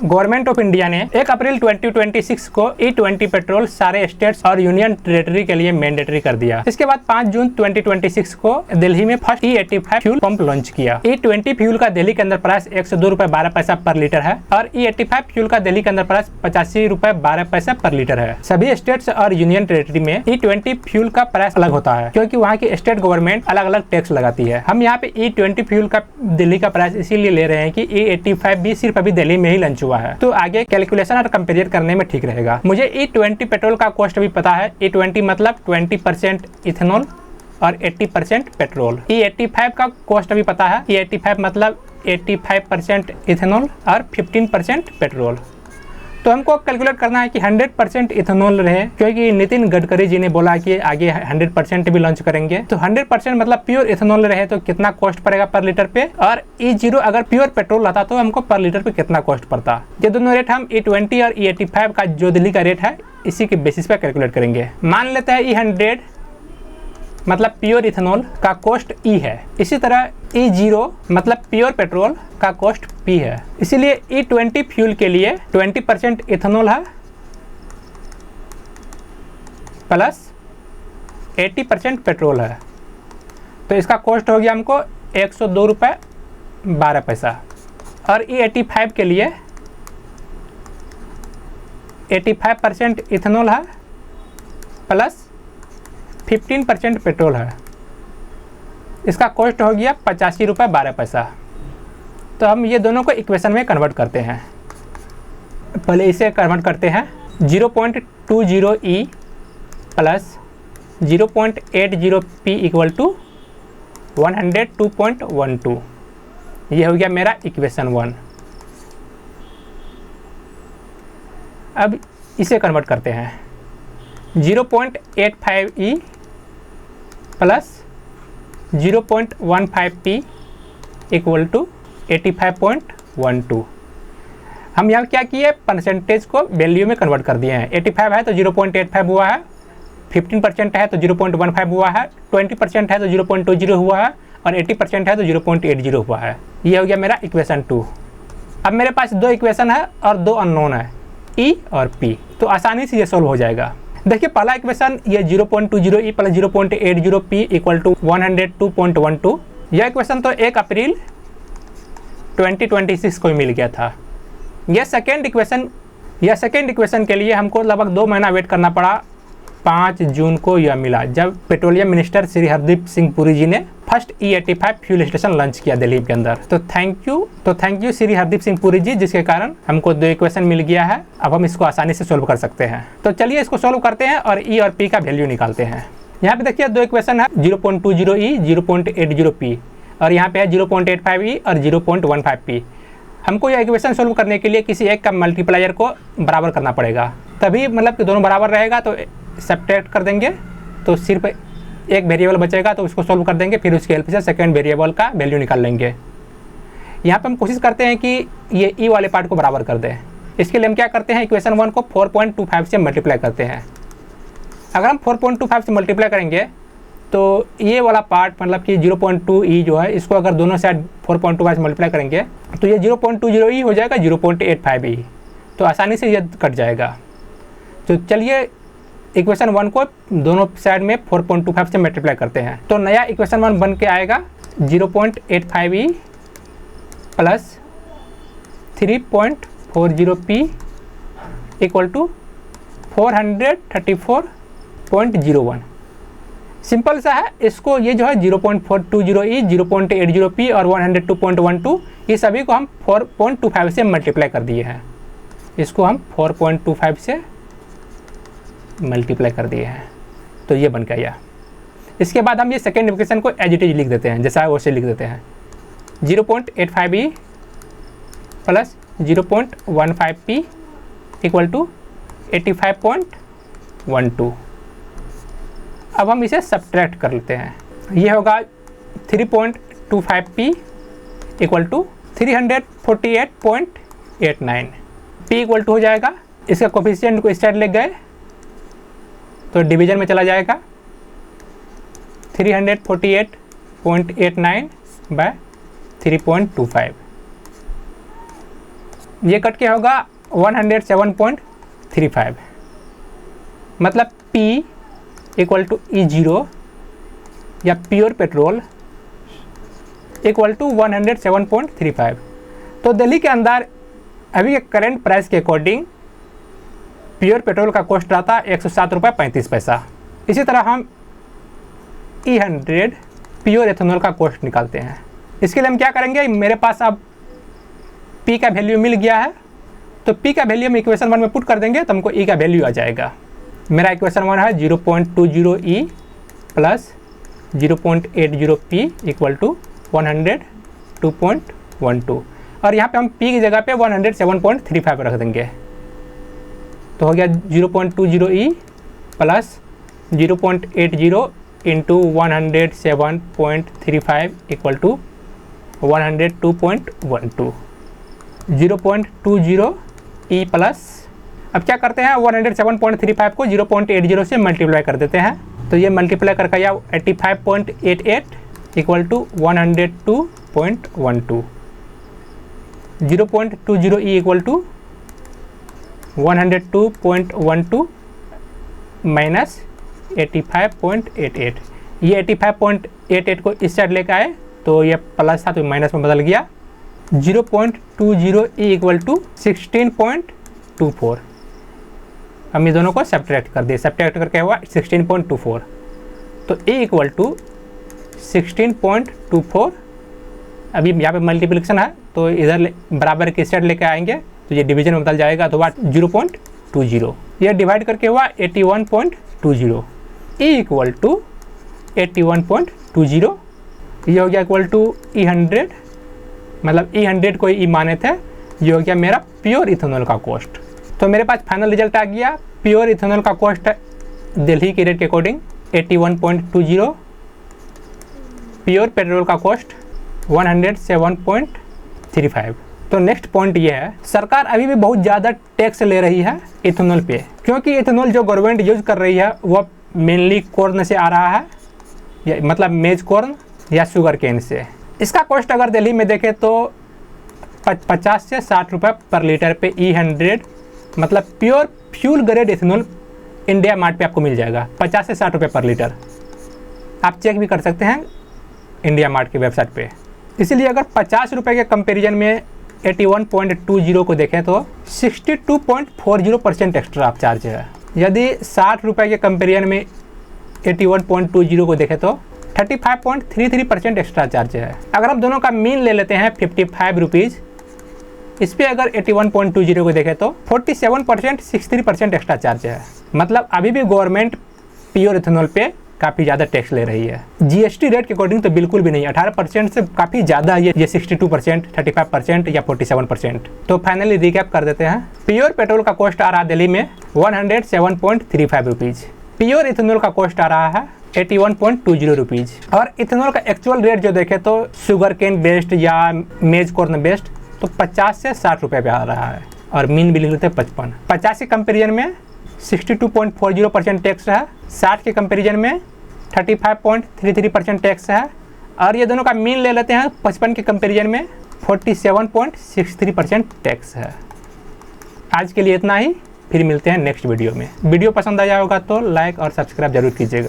Government of India ने 1 अप्रैल 2026 को E20 petrol सारे स्टेट्स और यूनियन टेरिटरी के लिए मैंडेटरी कर दिया। इसके बाद 5 जून 2026 को दिल्ली में first E85 fuel pump launch किया। E20 फ्यूल का दिल्ली के अंदर प्राइस 102 रुपए 12 पैसा पर लीटर है और E85 फ्यूल का दिल्ली के अंदर प्राइस 85 रुपए 12 पैसा पर लीटर है। सभी स्टेट्स और यूनियन टेरिटरी में E20 फ्यूल का प्राइस अलग होता है क्योंकि वहाँ की स्टेट गवर्नमेंट अलग अलग टैक्स लगाती है। हम यहाँ पे E20 फ्यूल का दिल्ली का प्राइस इसीलिए ले रहे हैं कि E85 भी सिर्फ अभी दिल्ली में ही लॉन्च हुआ है, तो आगे कैलकुलेशन और कंपेयर करने में ठीक रहेगा। मुझे E20 पेट्रोल का कॉस्ट भी पता है। E20 मतलब 20% इथेनॉल और 80% पेट्रोल। E85 का कॉस्ट भी पता है। E85 मतलब 85% इथेनॉल और 15% पेट्रोल। तो हमको कैलकुलेट करना है कि 100% इथेनॉल रहे क्योंकि नितिन गडकरी जी ने बोला कि आगे 100% भी लॉन्च करेंगे। तो 100% मतलब प्योर इथेनॉल रहे तो कितना कॉस्ट पड़ेगा पर लीटर पे, और E0 अगर प्योर पेट्रोल आता तो हमको पर लीटर पे कितना कॉस्ट पड़ता। ये दोनों रेट हम E20 और E85 का जो दिल्ली का रेट है इसी के बेसिस पे कैलकुलेट करेंगे। मान लेते हैं E100 मतलब प्योर इथेनॉल का कॉस्ट E है। इसी तरह E0 मतलब प्योर पेट्रोल का कॉस्ट P है। इसीलिए E20 फ्यूल के लिए 20% इथेनॉल है प्लस 80% पेट्रोल है, तो इसका कॉस्ट हो गया हमको 102 रुपये 12 पैसा। और E85 के लिए 85% इथेनॉल है प्लस 15% पेट्रोल है, इसका कॉस्ट हो गया 85 रुपये 12 पैसा। तो हम ये दोनों को इक्वेशन में कन्वर्ट करते हैं। पहले इसे कन्वर्ट करते हैं। 0.20 E plus 0.80 P equal to 102.12। ये हो गया मेरा इक्वेशन 1। अब इसे कन्वर्ट करते हैं। 0.85 E plus 0.15 P equal to 85.12। हम यहाँ क्या किए, परसेंटेज को वैल्यू में कन्वर्ट कर दिए हैं। 85 है तो 0.85 हुआ है, 15% है तो 0.15 हुआ है, 20% है तो 0.20 हुआ है और 80% है तो 0.80 हुआ है। ये हो गया मेरा इक्वेशन 2। अब मेरे पास दो इक्वेशन है और दो अननोन है, E और P, तो आसानी से ये सॉल्व हो जाएगा। देखिए पहला इक्वेशन ये 0.20 E plus 0.80 P equal to 102.12। यह इक्वेशन तो 1 अप्रैल 2026 को मिल गया था। यह सेकेंड इक्वेशन के लिए हमको लगभग 2 महीना वेट करना पड़ा। 5 जून को यह मिला जब पेट्रोलियम मिनिस्टर श्री हरदीप सिंह पुरी जी ने first E85 fuel station launch किया दिल्ली के अंदर। तो थैंक यू श्री हरदीप सिंह पुरी जी, जिसके कारण हमको 2 इक्वेशन मिल गया है। अब हम इसको आसानी से सोल्व कर सकते हैं। तो चलिए इसको सोल्व करते हैं और E और P का वैल्यू निकालते हैं। यहाँ पे देखिए 2 इक्वेशन है, 0.20 E 0.80 P और यहाँ पे है 0.85 E और 0.15 P। हमको यह इक्वेशन सोल्व करने के लिए किसी एक का मल्टीप्लायर को बराबर करना पड़ेगा, तभी मतलब कि दोनों बराबर रहेगा। तो सब्ट्रैक्ट कर देंगे तो सिर्फ एक वेरिएबल बचेगा, तो उसको सोल्व कर देंगे, फिर उसकी हेल्प से सेकंड वेरिएबल का वैल्यू निकाल लेंगे। यहाँ पे हम कोशिश करते हैं कि ये E वाले पार्ट को बराबर कर दें। इसके लिए हम क्या करते हैं, इक्वेशन 1 को 4.25 से मल्टीप्लाई करते हैं। अगर हम 4.25 से मल्टीप्लाई करेंगे तो ये वाला पार्ट मतलब कि 0.2 E जो है, इसको अगर दोनों साइड 4.25 से मल्टीप्लाई करेंगे तो ये 0.20 E हो जाएगा 0.85 E, तो आसानी से ये कट जाएगा। तो चलिए इक्वेशन 1 को दोनों साइड में 4.25 से मल्टीप्लाई करते हैं। तो नया इक्वेशन 1 बन के आएगा 0.85 E plus 3.40 P equal to 434.01। Simple सा है। इसको ये जो है 0.420 E 0.80 P और 102.12 ये सभी को हम 4.25 से मल्टीप्लाई कर दिए हैं। इसको हम 4.25 से मल्टीप्लाई कर दिए हैं, तो ये बन गया। इसके बाद हम ये सेकेंड इक्वेशन को एज इट इज लिख देते हैं, जैसा है वैसे लिख देते हैं। 0.85 E plus 0.15 P equal to 85.12। अब हम इसे सब्ट्रैक्ट कर लेते हैं। ये होगा 3.25 P equal to 348.89। P equal to हो जाएगा, इसका कोफिशिएंट को इस साइड ले गए तो डिवीजन में चला जाएगा 348.89 बाय 3.25। ये कट के होगा 107.35, मतलब P इक्वल टू E0 या प्योर पेट्रोल इक्वल टू 107.35। तो दिल्ली के अंदर अभी के करंट प्राइस के अकॉर्डिंग प्योर पेट्रोल का कॉस्ट रहता है 107 रुपये 35 पैसा। इसी तरह हम E100 प्योर एथेनॉल का कॉस्ट निकालते हैं। इसके लिए हम क्या करेंगे, मेरे पास अब P का वैल्यू मिल गया है, तो P का वैल्यू हम इक्वेशन 1 में पुट कर देंगे तो हमको E का वैल्यू आ जाएगा। मेरा इक्वेशन 1 है 0.20E plus 0.80P equal to 102.12, और यहाँ पे हम P की जगह पे 107.35 रख देंगे। तो हो गया 0.20E plus 0.80 into 107.35 equal to 102.12। 0.20E plus, अब क्या करते हैं 107.35 को 0.80 से मल्टीप्लाई कर देते हैं, तो ये मल्टीप्लाई करके आया 85.88 equal to 102.12। 0.20E equal to 102.12 minus 85.88। ये 85.88 को इस साइड लेकर आए तो ये प्लस था तो माइनस में बदल गया। 0.20E equal to 16.24। हम ये दोनों को सब्ट्रैक्ट कर दिए, सब्ट्रैक्ट करके हुआ 16.24, तो E इक्वल टू 16.24। अभी यहाँ पे मल्टीप्लिकेशन है तो इधर बराबर के साइड लेके आएंगे तो ये डिवीजन में बदल जाएगा, तो हुआ 0.20। ये डिवाइड करके हुआ 81.20। E equal to 81.20। ये हो गया इक्वल टू E100, मतलब E100 को E माने थे। ये हो गया मेरा प्योर इथेनॉल का कॉस्ट। तो मेरे पास फाइनल रिजल्ट आ गया। प्योर इथेनॉल का कॉस्ट दिल्ली के रेट के अकॉर्डिंग 81.20, प्योर पेट्रोल का कॉस्ट 107.35। तो नेक्स्ट पॉइंट ये है, सरकार अभी भी बहुत ज़्यादा टैक्स ले रही है इथेनॉल पे, क्योंकि इथेनॉल जो गवर्नमेंट यूज कर रही है वो मेनली कॉर्न से आ रहा है, मतलब मेज कॉर्न या शुगर केन से। इसका कॉस्ट अगर दिल्ली में देखें तो 50 से 60 रुपये पर लीटर पे E100, मतलब pure fuel grade ethanol India mart पे आपको मिल जाएगा 50 से 60 रुपये पर लीटर। आप चेक भी कर सकते हैं इंडिया मार्ट की वेबसाइट पे। इसीलिए अगर 50 रुपये के कंपेरिजन में 81.20 को देखें तो 62.40% एक्स्ट्रा आप चार्ज है। यदि 60 रुपये के कंपेरिजन में 81.20 को देखें तो 35.33% एक्स्ट्रा चार्ज है। अगर हम दोनों का मीन ले लेते हैं 55 रुपीज़, इस पर अगर 81.20 को देखें तो 47.63% एक्स्ट्रा चार्ज है। मतलब अभी भी गवर्नमेंट प्योर इथेनॉल पे काफ़ी ज़्यादा टैक्स ले रही है। जीएसटी रेट के अकॉर्डिंग तो बिल्कुल भी नहीं, 18% से काफ़ी ज़्यादा है ये 62%, 35% या 47%। तो फाइनली रिकैप कर देते हैं। प्योर पेट्रोल का कॉस्ट आ रहा है दिल्ली में 107.35 रुपीज़। प्योर इथेनॉल का कॉस्ट आ रहा है 81.20 रुपीज़। और इथेनॉल का एक्चुअल रेट जो देखें तो शुगर केन बेस्ड या मेज कॉर्न बेस्ड तो 50 से 60 रुपये पे आ रहा है, और मीन बिल होते हैं 55। 50 के कंपेरिजन में 62.40% टैक्स है, 60 के कंपेरिजन में 35.33% टैक्स है, और ये दोनों का मीन ले लेते हैं 55 के कंपेरिजन में 47.63% टैक्स है। आज के लिए इतना ही, फिर मिलते हैं नेक्स्ट वीडियो में। वीडियो पसंद आया होगा तो लाइक और सब्सक्राइब जरूर कीजिएगा।